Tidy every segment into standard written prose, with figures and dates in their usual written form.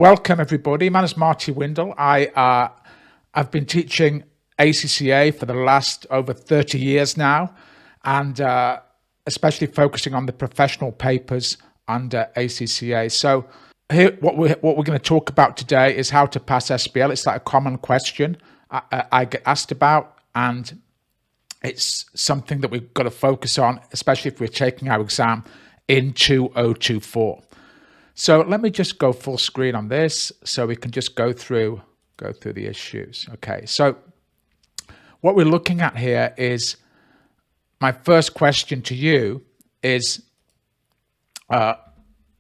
Welcome everybody. My name is Marty Windle. I've been teaching ACCA for the last over 30 years now, and especially focusing on the professional papers under ACCA. So here, what we're going to talk about today is how to pass SBL. It's like a common question I get asked about, and it's something that we've got to focus on, especially if we're taking our exam in 2024. So let me just go full screen on this so we can just go through the issues. Okay, so what we're looking at here is, my first question to you is a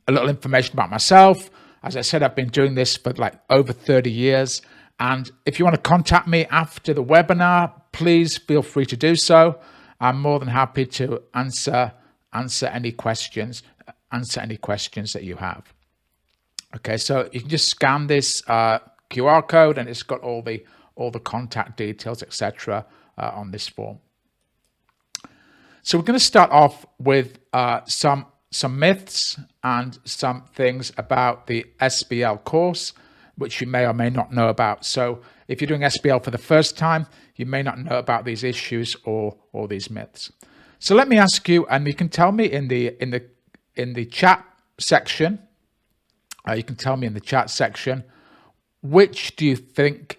little information about myself. As I said, I've been doing this for like over 30 years. And if you want to contact me after the webinar, please feel free to do so. I'm more than happy to answer any questions that you have. Okay, so you can just scan this QR code, and it's got all the contact details, etc. On this form. So we're going to start off with some myths and some things about the SBL course, which you may or may not know about. So if you're doing SBL for the first time, you may not know about these issues or these myths. So let me ask you, and you can tell me in the chat section. You can tell me in the chat section, which do you think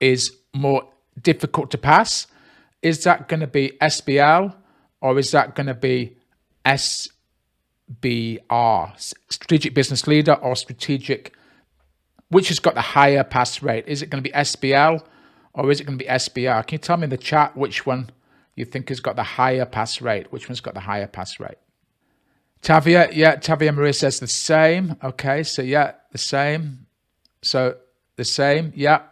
is more difficult to pass? Is that going to be SBL, or is that going to be SBR, Strategic Business Leader, or Strategic? Which has got the higher pass rate? Is it going to be SBL, or is it going to be SBR? Can you tell me in the chat which one you think has got the higher pass rate? Which one's got the higher pass rate? Tavia Maria says the same. Okay, so yeah, the same. So the same, yeah.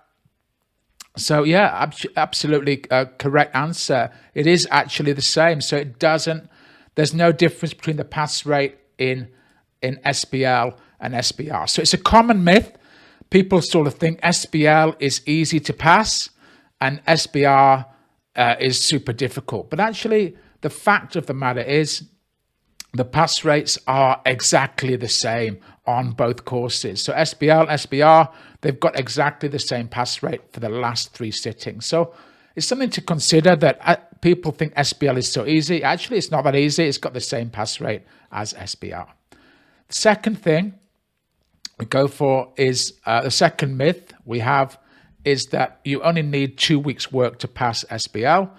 So yeah, absolutely correct answer. It is actually the same. So there's no difference between the pass rate in SBL and SBR. So it's a common myth. People sort of think SBL is easy to pass and SBR is super difficult. But actually, the fact of the matter is, the pass rates are exactly the same on both courses. So SBL and SBR, they've got exactly the same pass rate for the last 3 sittings. So it's something to consider that people think SBL is so easy. Actually, it's not that easy. It's got the same pass rate as SBR. The second thing we go for is, the second myth we have is that you only need 2 weeks work to pass SBL.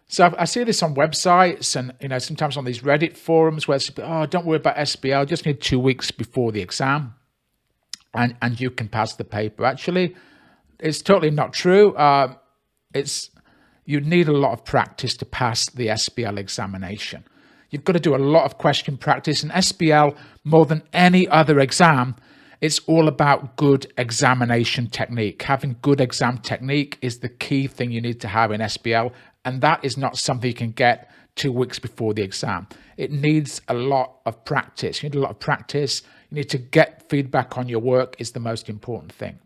So I see this on websites and, sometimes on these Reddit forums where it's, oh, don't worry about SBL, just need 2 weeks before the exam and you can pass the paper. Actually, it's totally not true. You need a lot of practice to pass the SBL examination. You've got to do a lot of question practice, and SBL, more than any other exam, it's all about good examination technique. Having good exam technique is the key thing you need to have in SBL. And that is not something you can get 2 weeks before the exam. It needs a lot of practice. You need a lot of practice. You need to get feedback on your work is the most important thing.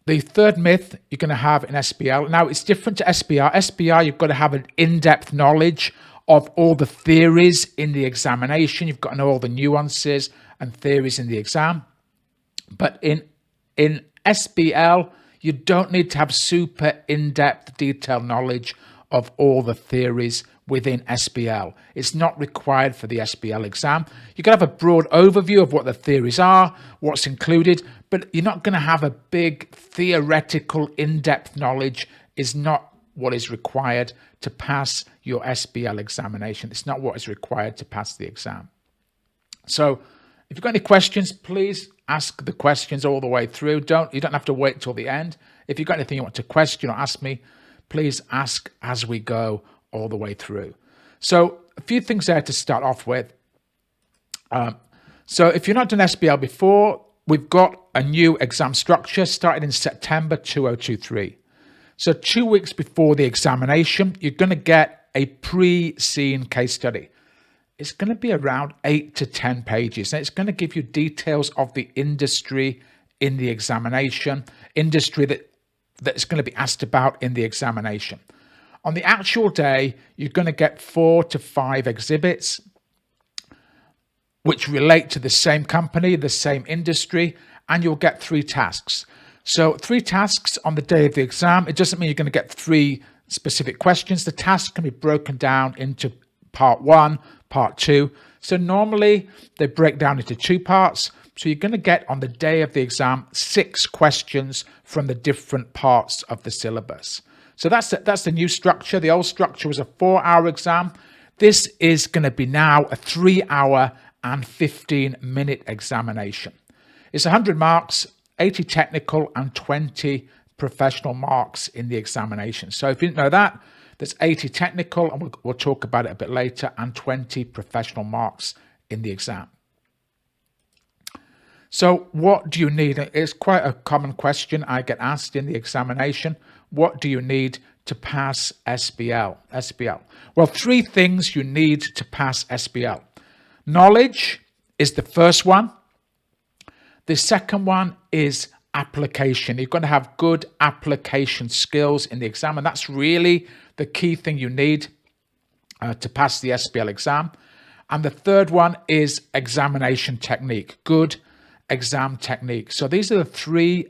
The third myth you're going to have in SBL. Now, it's different to SBR. SBR, you've got to have an in-depth knowledge of all the theories in the examination. You've got to know all the nuances and theories in the exam. But in SBL, you don't need to have super in-depth, detailed knowledge of all the theories within SBL. It's not required for the SBL exam. You can have a broad overview of what the theories are, what's included, but you're not going to have a big theoretical, in-depth knowledge. Is not what is required to pass your SBL examination. It's not what is required to pass the exam. So if you've got any questions, please ask the questions all the way through. You don't have to wait till the end. If you've got anything you want to question or ask me, please ask as we go all the way through. So a few things there to start off with. So if you've not done SBL before, we've got a new exam structure started in September 2023. So 2 weeks before the examination, you're going to get a pre-scene case study. It's going to be around 8 to 10 pages, and it's going to give you details of the industry in the examination, industry that's going to be asked about in the examination. On the actual day, you're going to get 4 to 5 exhibits which relate to the same company, the same industry, and you'll get 3 tasks. So 3 tasks on the day of the exam. It doesn't mean you're going to get 3 specific questions. The task can be broken down into part 1, part 2. So normally they break down into 2 parts. So you're going to get on the day of the exam 6 questions from the different parts of the syllabus. So that's the new structure. The old structure was a 4-hour exam. This is going to be now a 3-hour and 15-minute examination. It's 100 marks, 80 technical and 20 professional marks in the examination. So if you didn't know that, there's 80 technical, and we'll talk about it a bit later, and 20 professional marks in the exam. So what do you need? It's quite a common question I get asked in the examination. What do you need to pass SBL? Well, 3 things you need to pass SBL. Knowledge is the first one. The second one is application. You're going to have good application skills in the exam, and that's really the key thing you need to pass the SBL exam. And the third one is examination technique, good exam technique. So these are the 3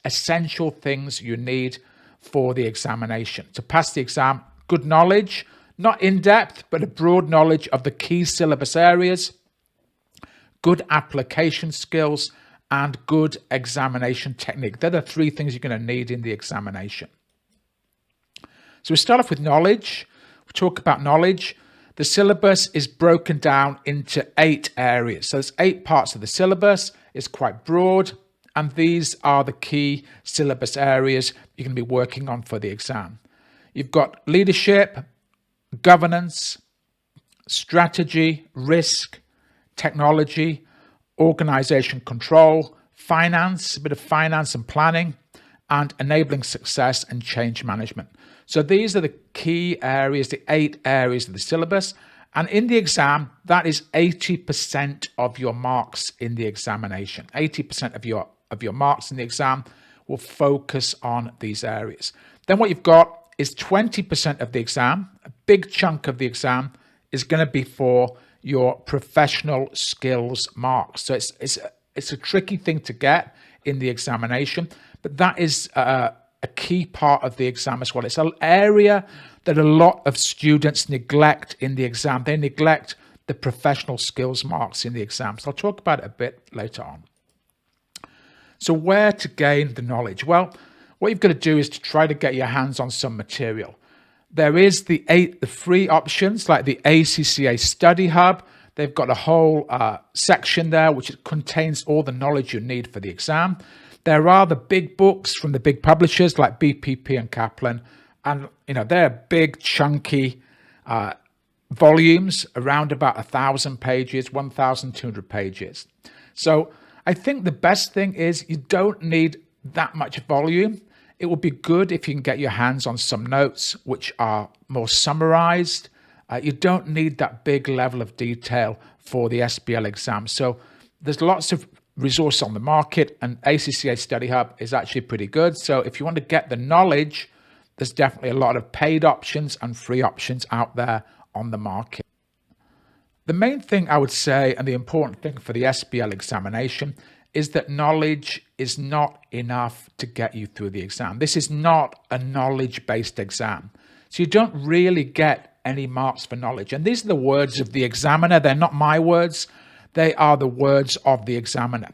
essential things you need for the examination. To pass the exam, good knowledge, not in depth, but a broad knowledge of the key syllabus areas, good application skills, and good examination technique. They're the 3 things you're going to need in the examination. So we start off with knowledge. We talk about knowledge. The syllabus is broken down into 8 areas. So there's 8 parts of the syllabus. It's quite broad, and these are the key syllabus areas you're going to be working on for the exam. You've got leadership, governance, strategy, risk, technology, organization control, finance, a bit of finance and planning, and enabling success and change management. So these are the key areas, the 8 areas of the syllabus. And in the exam, that is 80% of your marks in the examination. 80% of your marks in the exam will focus on these areas. Then what you've got is 20% of the exam. A big chunk of the exam is going to be for your professional skills marks. So it's a tricky thing to get in the examination, but that is a key part of the exam as well. It's an area that a lot of students neglect in the exam. They neglect the professional skills marks in the exam. So I'll talk about it a bit later on. So where to gain the knowledge? Well, what you've got to do is to try to get your hands on some material. There is the free options like the ACCA Study Hub. They've got a whole section there which contains all the knowledge you need for the exam. There are the big books from the big publishers like BPP and Kaplan, and they're big chunky volumes, around about 1,000 pages, 1,200 pages. So I think the best thing is you don't need that much volume. It would be good if you can get your hands on some notes which are more summarized. You don't need that big level of detail for the SBL exam. So there's lots of resources on the market, and ACCA Study Hub is actually pretty good. So if you want to get the knowledge, there's definitely a lot of paid options and free options out there on the market. The main thing I would say, and the important thing for the SBL examination, is that knowledge is not enough to get you through the exam. This is not a knowledge-based exam. So you don't really get any marks for knowledge. And these are the words of the examiner. They're not my words. They are the words of the examiner.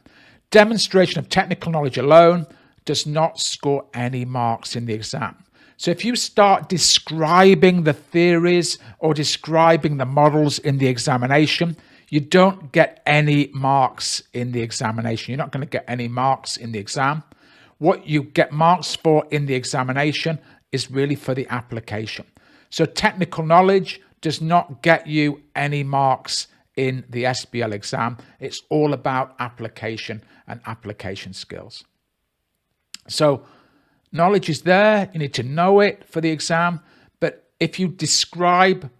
Demonstration of technical knowledge alone does not score any marks in the exam. So if you start describing the theories or describing the models in the examination, you don't get any marks in the examination. You're not going to get any marks in the exam. What you get marks for in the examination is really for the application. So technical knowledge does not get you any marks in the SBL exam. It's all about application and application skills. So knowledge is there. You need to know it for the exam. But if you describe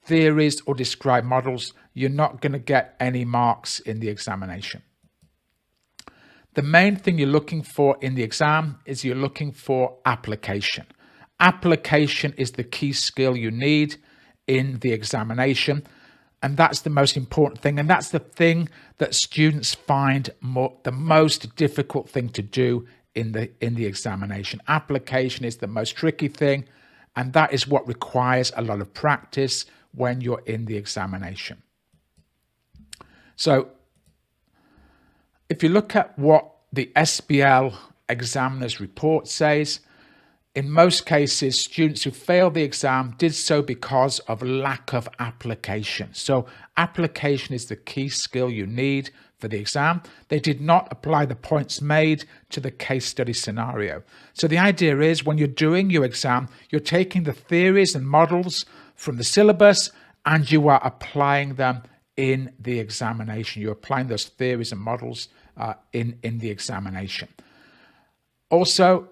theories or describe models, you're not going to get any marks in the examination. The main thing you're looking for in the exam is you're looking for application. Application is the key skill you need in the examination. And that's the most important thing. And that's the thing that students find the most difficult thing to do in the examination. Application is the most tricky thing. And that is what requires a lot of practice when you're in the examination. So if you look at what the SBL examiner's report says, in most cases, students who failed the exam did so because of lack of application. So application is the key skill you need for the exam. They did not apply the points made to the case study scenario. So the idea is when you're doing your exam, you're taking the theories and models from the syllabus and you are applying them in the examination. You're applying those theories and models in the examination. Also,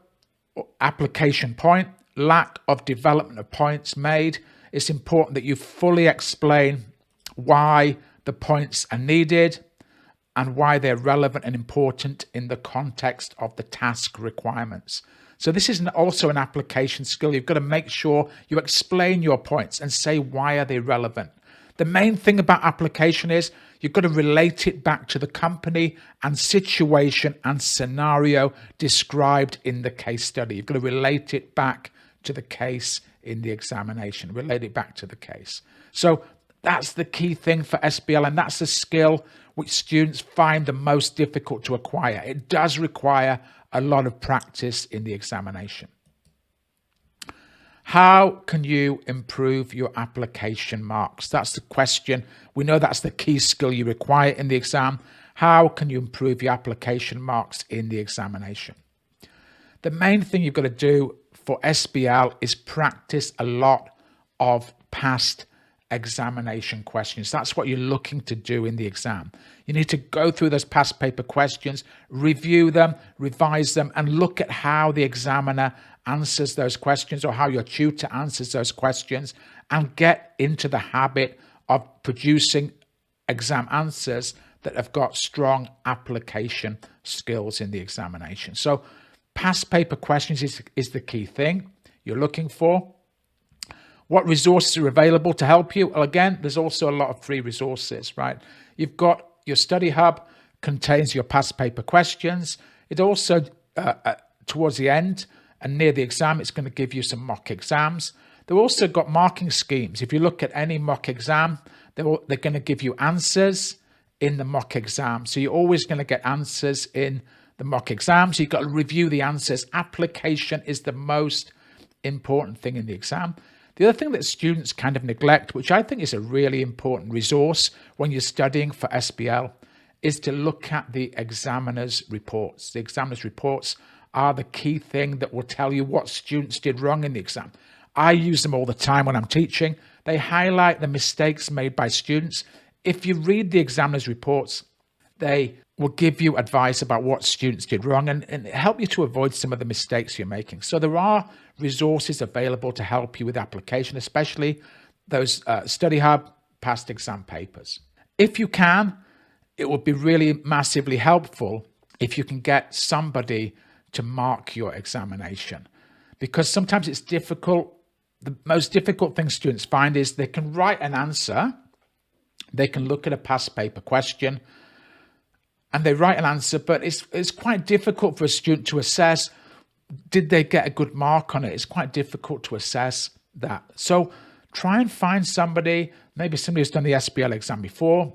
application point, lack of development of points made. It's important that you fully explain why the points are needed and why they're relevant and important in the context of the task requirements. So this is also an application skill. You've got to make sure you explain your points and say why are they relevant. The main thing about application is you've got to relate it back to the company and situation and scenario described in the case study. You've got to relate it back to the case in the examination, relate it back to the case. So that's the key thing for SBL, and that's a skill which students find the most difficult to acquire. It does require a lot of practice in the examination. How can you improve your application marks? That's the question. We know that's the key skill you require in the exam. How can you improve your application marks in the examination? The main thing you've got to do for SBL is practice a lot of past examination questions. That's what you're looking to do in the exam. You need to go through those past paper questions, review them, revise them, and look at how the examiner answers those questions or how your tutor answers those questions, and get into the habit of producing exam answers that have got strong application skills in the examination. So past paper questions is the key thing you're looking for. What resources are available to help you? Well, again, there's also a lot of free resources, right? You've got your study hub, contains your past paper questions. It also, towards the end and near the exam, it's going to give you some mock exams. They've also got marking schemes. If you look at any mock exam, they're going to give you answers in the mock exam. So you're always going to get answers in the mock exam. So you've got to review the answers. Application is the most important thing in the exam. The other thing that students kind of neglect, which I think is a really important resource when you're studying for SBL, is to look at the examiner's reports. The examiner's reports are the key thing that will tell you what students did wrong in the exam. I use them all the time when I'm teaching. They highlight the mistakes made by students. If you read the examiner's reports, they will give you advice about what students did wrong and help you to avoid some of the mistakes you're making. So there are resources available to help you with application, especially those study hub past exam papers. If you can, it would be really massively helpful if you can get somebody to mark your examination, because sometimes it's difficult. The most difficult thing students find is they can write an answer, they can look at a past paper question, and they write an answer, but it's quite difficult for a student to assess, did they get a good mark on it? It's quite difficult to assess that. So try and find somebody, maybe somebody who's done the SBL exam before,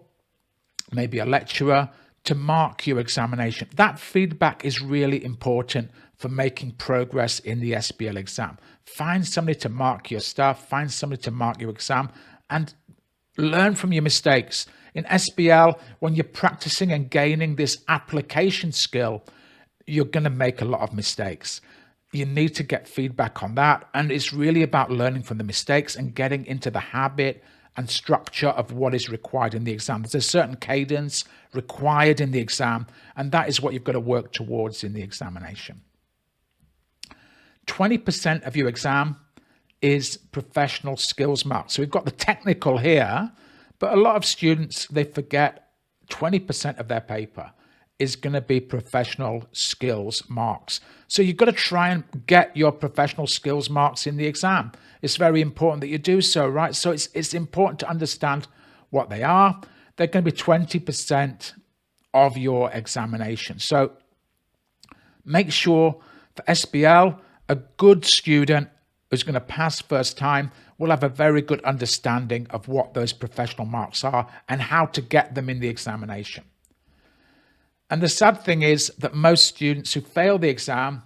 maybe a lecturer, to mark your examination. That feedback is really important for making progress in the SBL exam. Find somebody to mark your stuff, find somebody to mark your exam, and learn from your mistakes. In SBL, when you're practicing and gaining this application skill, you're going to make a lot of mistakes. You need to get feedback on that. And it's really about learning from the mistakes and getting into the habit and structure of what is required in the exam. There's a certain cadence required in the exam, and that is what you've got to work towards in the examination. 20% of your exam is professional skills marks. So we've got the technical here, but a lot of students, they forget 20% of their paper is going to be professional skills marks. So you've got to try and get your professional skills marks in the exam. It's very important that you do so, right? So it's important to understand what they are, they're going to be 20% of your examination. So make sure for SBL, a good student who's going to pass first time will have a very good understanding of what those professional marks are and how to get them in the examination. And the sad thing is that most students who fail the exam,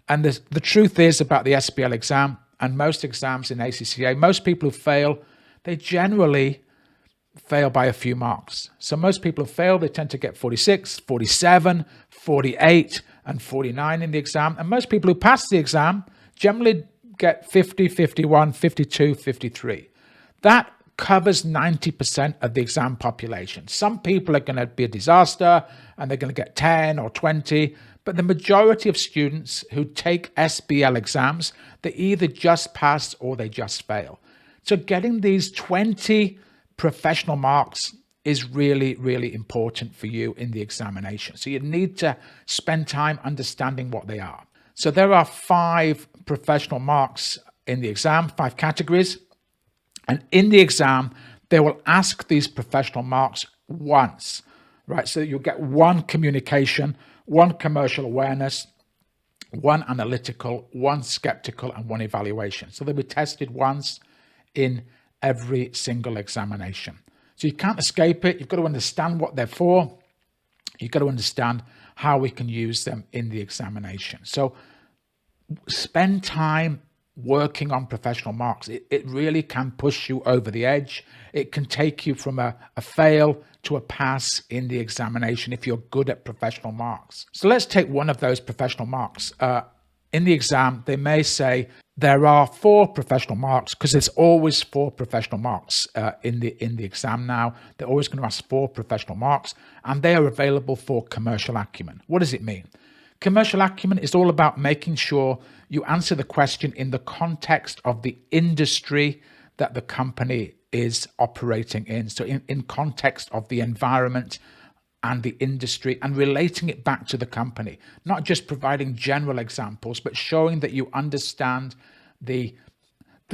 and the truth is about the SBL exam and most exams in ACCA, most people who fail, they generally fail by a few marks. So most people who fail, they tend to get 46, 47, 48, and 49 in the exam. And most people who pass the exam generally get 50, 51, 52, 53. That covers 90% of the exam population. Some people are going to be a disaster and they're going to get 10 or 20, but the majority of students who take SBL exams, they either just pass or they just fail. So getting these 20 professional marks is really, really important for you in the examination. So you need to spend time understanding what they are. So there are 5 professional marks in the exam, 5 categories. And in the exam, they will ask these professional marks once, right? So you'll get 1 communication, 1 commercial awareness, 1 analytical, 1 skeptical, and 1 evaluation. So they'll be tested once in every single examination. So you can't escape it. You've got to understand what they're for. You've got to understand how we can use them in the examination. So spend time working on professional marks. It really can push you over the edge. It can take you from a fail to a pass in the examination if you're good at professional marks. So let's take one of those professional marks. In the exam, they may say there are 4 professional marks, because there's always 4 professional marks in the exam now. They're always going to ask 4 professional marks, and they are available for commercial acumen. What does it mean? Commercial acumen is all about making sure you answer the question in the context of the industry that the company is operating in. So in context of the environment and the industry, and relating it back to the company, not just providing general examples, but showing that you understand the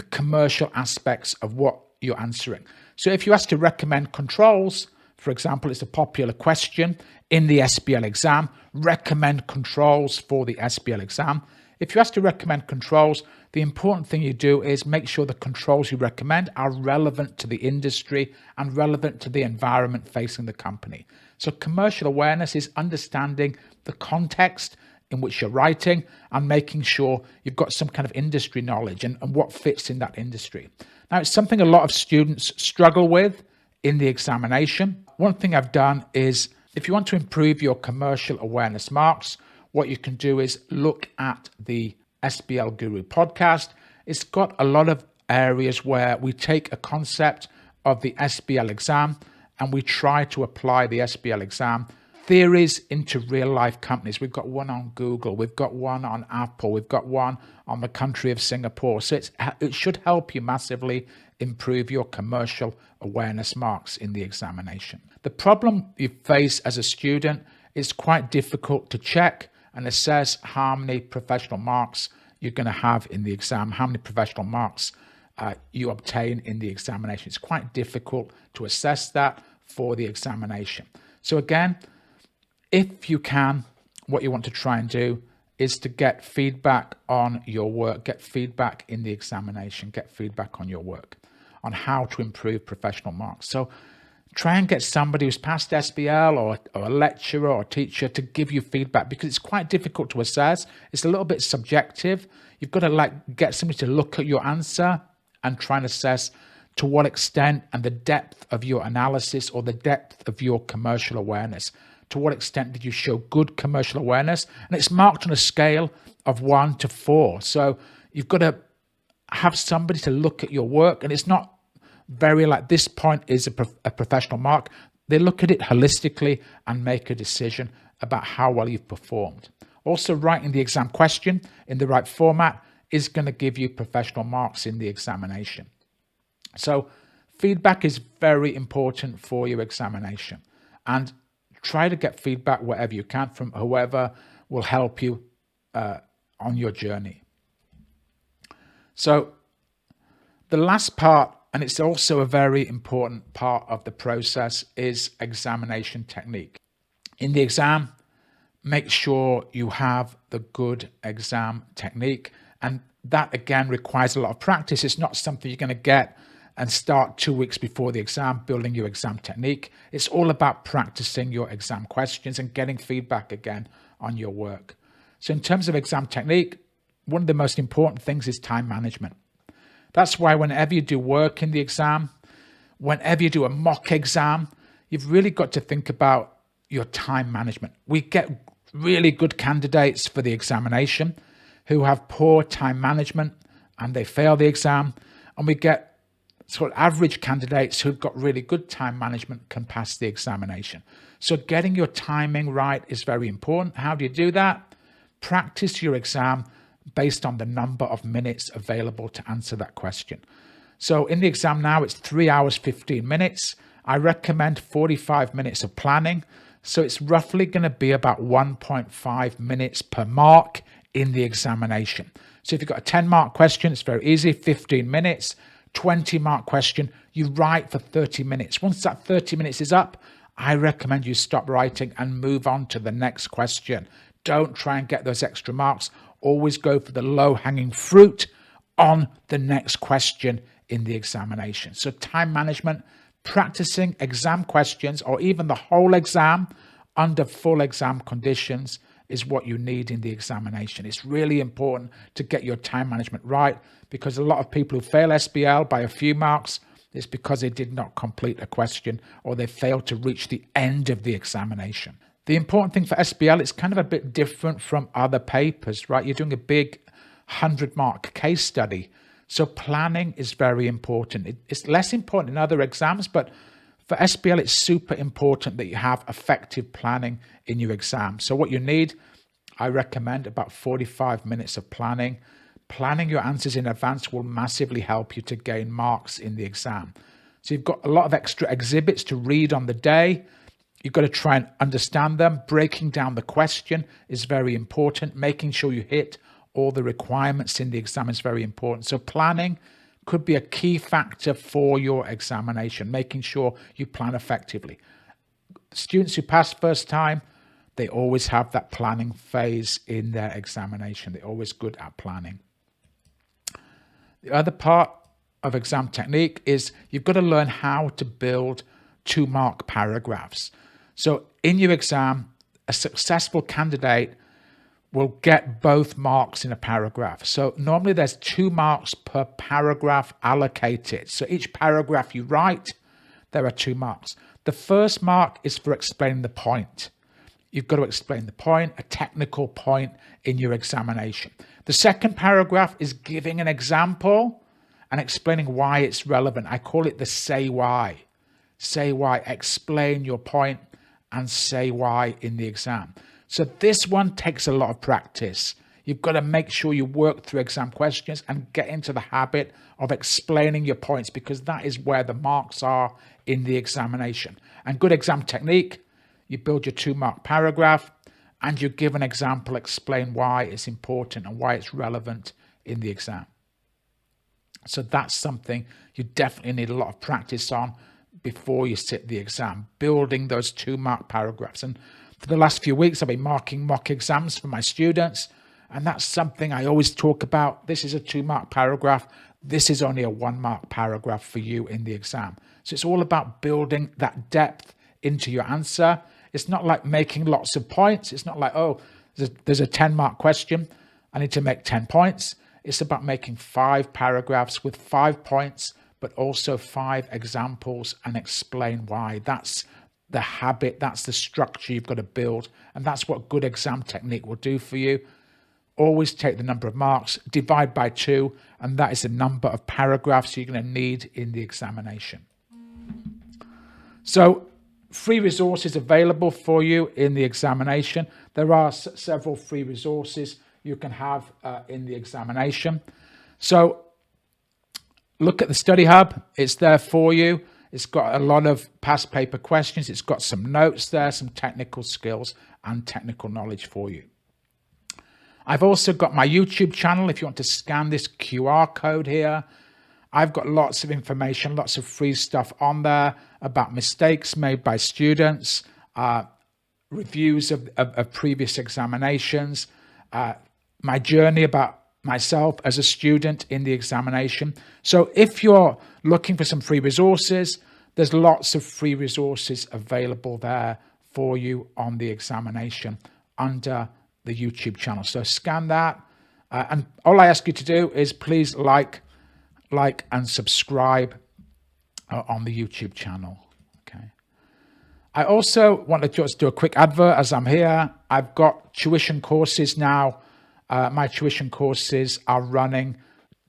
commercial aspects of what you're answering. So if you ask to recommend controls, for example, it's a popular question in the SBL exam, recommend controls for the SBL exam. If you ask to recommend controls, the important thing you do is make sure the controls you recommend are relevant to the industry and relevant to the environment facing the company. So commercial awareness is understanding the context in which you're writing and making sure you've got some kind of industry knowledge and what fits in that industry. Now, it's something a lot of students struggle with in the examination. One thing I've done is, if you want to improve your commercial awareness marks, what you can do is look at the SBL Guru podcast. It's got a lot of areas where we take a concept of the SBL exam and we try to apply the SBL exam theories into real life companies. We've got one on Google, we've got one on Apple, we've got one on the country of Singapore. So it should help you massively improve your commercial awareness marks in the examination. The problem you face as a student is quite difficult to check and assess how many professional marks you're going to have in the exam, how many professional marks you obtain in the examination. It's quite difficult to assess that for the examination. So again, if you can, what you want to try and do is to get feedback on your work, get feedback in the examination, get feedback on your work, on how to improve professional marks. So try and get somebody who's passed SBL or a lecturer or teacher to give you feedback, because it's quite difficult to assess. It's a little bit subjective. You've got to get somebody to look at your answer and try and assess to what extent and the depth of your analysis or the depth of your commercial awareness. To what extent did you show good commercial awareness? And it's marked on a scale of 1 to 4. So you've got to have somebody to look at your work, and it's not very like this point is a professional mark. They look at it holistically and make a decision about how well you've performed. Also, writing the exam question in the right format is going to give you professional marks in the examination. So feedback is very important for your examination, and try to get feedback wherever you can from whoever will help you on your journey. So the last part and it's also a very important part of the process, is examination technique. In the exam, make sure you have the good exam technique, and that again requires a lot of practice. It's not something you're going to get and start 2 weeks before the exam building your exam technique. It's all about practicing your exam questions and getting feedback again on your work. So in terms of exam technique, one of the most important things is time management. That's why whenever you do work in the exam, whenever you do a mock exam, you've really got to think about your time management. We get really good candidates for the examination who have poor time management and they fail the exam, and we get sort of average candidates who've got really good time management can pass the examination. So getting your timing right is very important. How do you do that? Practice your exam based on the number of minutes available to answer that question. So in the exam now, it's 3 hours, 15 minutes. I recommend 45 minutes of planning. So it's roughly going to be about 1.5 minutes per mark in the examination. So if you've got a 10-mark question, it's very easy, 15 minutes. 20-mark question, you write for 30 minutes. Once that 30 minutes is up, I recommend you stop writing and move on to the next question. Don't try and get those extra marks. Always go for the low-hanging fruit on the next question in the examination. So time management, practicing exam questions or even the whole exam under full exam conditions is what you need in the examination. It's really important to get your time management right, because a lot of people who fail SBL by a few marks is because they did not complete a question or they failed to reach the end of the examination. The important thing for SBL, it's kind of a bit different from other papers, right? You're doing a big 100-mark case study. So planning is very important. It's less important in other exams, but for SBL, it's super important that you have effective planning in your exam. So what you need, I recommend about 45 minutes of planning. Planning your answers in advance will massively help you to gain marks in the exam. So you've got a lot of extra exhibits to read on the day. You've got to try and understand them. Breaking down the question is very important. Making sure you hit all the requirements in the exam is very important. So planning could be a key factor for your examination, making sure you plan effectively. Students who pass first time, they always have that planning phase in their examination. They're always good at planning. The other part of exam technique is you've got to learn how to build 2-mark paragraphs. So in your exam, a successful candidate will get both marks in a paragraph. So normally there's 2 marks per paragraph allocated. So each paragraph you write, there are 2 marks. The first mark is for explaining the point. You've got to explain the point, a technical point in your examination. The second paragraph is giving an example and explaining why it's relevant. I call it the say why. Say why, explain your point and say why in the exam. So this one takes a lot of practice. You've got to make sure you work through exam questions and get into the habit of explaining your points, because that is where the marks are in the examination. And good exam technique, you build your 2-mark paragraph and you give an example, explain why it's important and why it's relevant in the exam. So that's something you definitely need a lot of practice on before you sit the exam, building those 2-mark paragraphs. And for the last few weeks, I've been marking mock exams for my students, and that's something I always talk about. This is a 2-mark paragraph. This is only a 1-mark paragraph for you in the exam. So it's all about building that depth into your answer. It's not like making lots of points. It's not like, oh, there's a 10-mark question, I need to make 10 points. It's about making 5 paragraphs with 5 points, but also 5 examples and explain why. That's the habit, that's the structure you've got to build, and that's what good exam technique will do for you. Always take the number of marks, divide by 2, and that is the number of paragraphs you're going to need in the examination. So, free resources available for you in the examination. There are several free resources you can have in the examination. So, look at the Study Hub. It's there for you. It's got a lot of past paper questions. It's got some notes there, some technical skills and technical knowledge for you. I've also got my YouTube channel. If you want to scan this QR code here, I've got lots of information, lots of free stuff on there about mistakes made by students, reviews of previous examinations, my journey about myself as a student in the examination. So if you're looking for some free resources, there's lots of free resources available there for you on the examination under the YouTube channel. So scan that. And all I ask you to do is please like and subscribe on the YouTube channel. Okay. I also want to just do a quick advert as I'm here. I've got tuition courses now. My tuition courses are running.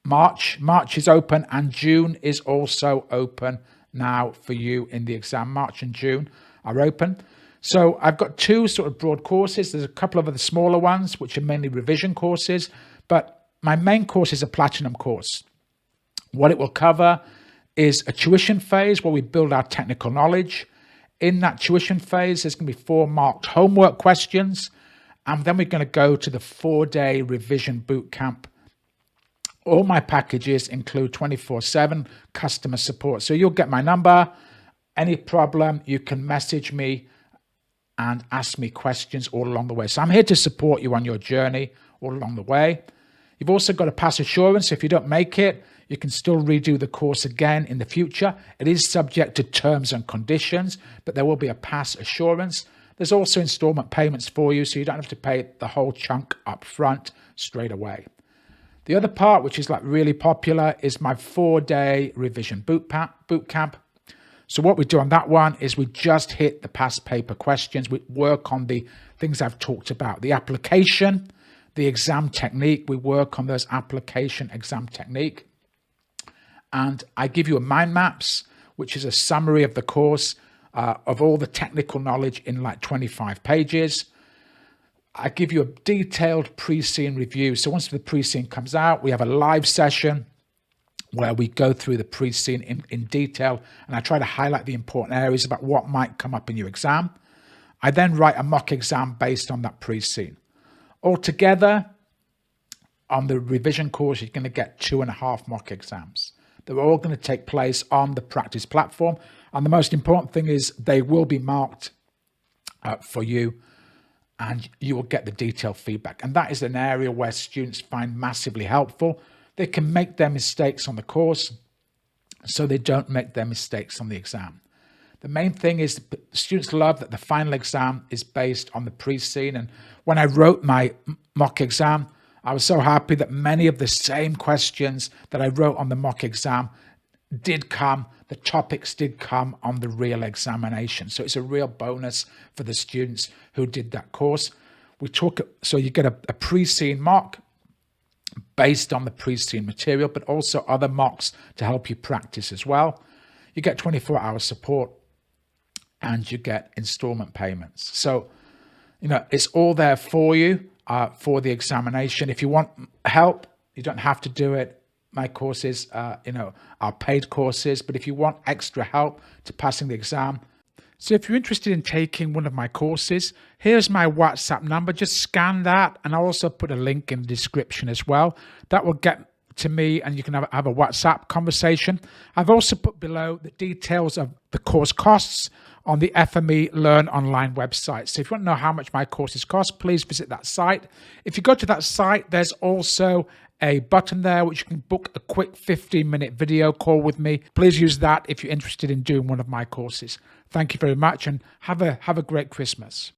March is open and June is also open now for you in the exam. March and June are open. So I've got two sort of broad courses. There's a couple of other smaller ones, which are mainly revision courses, but my main course is a platinum course. What it will cover is a tuition phase where we build our technical knowledge. In that tuition phase, there's going to be 4 marked homework questions. And then we're going to go to the 4-day revision boot camp. All my packages include 24/7 customer support. So you'll get my number. Any problem, you can message me and ask me questions all along the way. So I'm here to support you on your journey all along the way. You've also got a pass assurance. If you don't make it, you can still redo the course again in the future. It is subject to terms and conditions, but there will be a pass assurance. There's also installment payments for you, so you don't have to pay the whole chunk up front straight away. The other part, which is like really popular, is my 4-day revision boot camp. So what we do on that one is we just hit the past paper questions. We work on the things I've talked about, the application, the exam technique. We work on those application exam technique. And I give you a mind maps, which is a summary of the course, of all the technical knowledge in like 25 pages. I give you a detailed pre-scene review. So once the pre-scene comes out, we have a live session where we go through the pre-scene in detail, and I try to highlight the important areas about what might come up in your exam. I then write a mock exam based on that pre-scene. Altogether, on the revision course, you're going to get 2.5 mock exams. They're all going to take place on the practice platform. And the most important thing is they will be marked for you, and you will get the detailed feedback. And that is an area where students find massively helpful. They can make their mistakes on the course, so they don't make their mistakes on the exam. The main thing is students love that the final exam is based on the pre-scene. And when I wrote my mock exam, I was so happy that many of the same questions that I wrote on the mock exam did come, the topics did come on the real examination. So it's a real bonus for the students who did that course. So you get a pre-scene mock based on the pre-scene material, but also other mocks to help you practice as well. You get 24-hour support and you get installment payments. So, it's all there for you for the examination. If you want help, you don't have to do it. My courses, are paid courses, but if you want extra help to passing the exam. So if you're interested in taking one of my courses, here's my WhatsApp number. Just scan that, and I'll also put a link in the description as well. That will get to me, and you can have a WhatsApp conversation. I've also put below the details of the course costs on the FME Learn Online website. So if you want to know how much my courses cost, please visit that site. If you go to that site, there's also a button there which you can book a quick 15-minute video call with me. Please use that if you're interested in doing one of my courses. Thank you very much, and have a great Christmas.